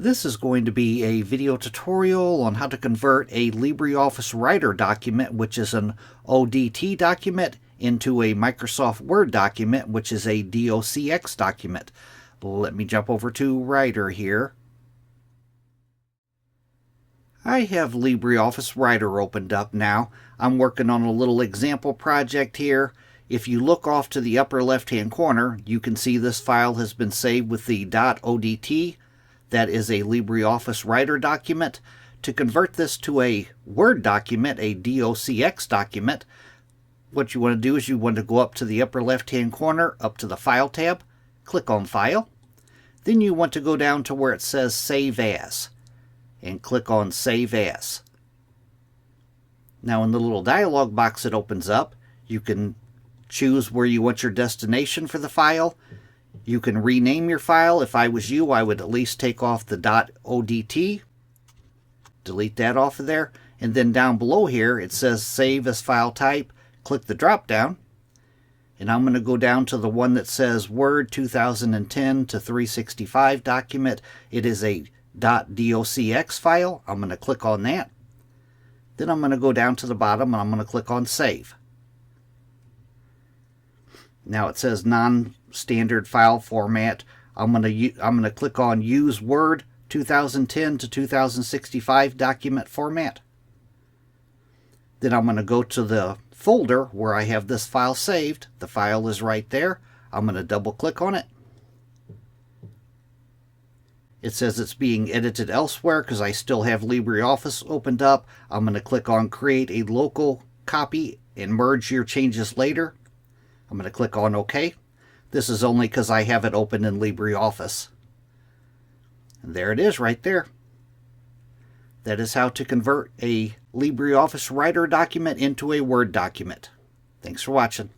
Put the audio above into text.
This is going to be a video tutorial on how to convert a LibreOffice Writer document, which is an ODT document, into a Microsoft Word document, which is a DOCX document. Let me jump over to Writer here. I have LibreOffice Writer opened up now. I'm working on a little example project here. If you look off to the upper left-hand corner, you can see this file has been saved with the .odt. That is a LibreOffice Writer document. To convert this to a Word document, a DOCX document, what you want to do is you want to go up to the upper left-hand corner, up to the File tab, click on File. Then you want to go down to where it says Save As, and click on Save As. Now in the little dialog box that opens up, you can choose where you want your destination for the file. You can rename your file. If I was you, I would at least take off the .odt, delete that off of there, and then down below here it says Save as File Type. Click the drop down, and I'm going to go down to the one that says Word 2010 to 365 document. It is a .docx file. I'm going to click on that. Then I'm going to go down to the bottom and I'm going to click on Save. Now it says non-standard file format. I'm going to click on Use Word 2010 to 2065 document format. Then I'm going to go to the folder where I have this file saved. The file is right there. I'm going to double click on it. It says it's being edited elsewhere because I still have LibreOffice opened up. I'm going to click on Create a Local Copy and merge your changes later. I'm going to click on OK. This is only because I have it open in LibreOffice. And there it is right there. That is how to convert a LibreOffice Writer document into a Word document. Thanks for watching.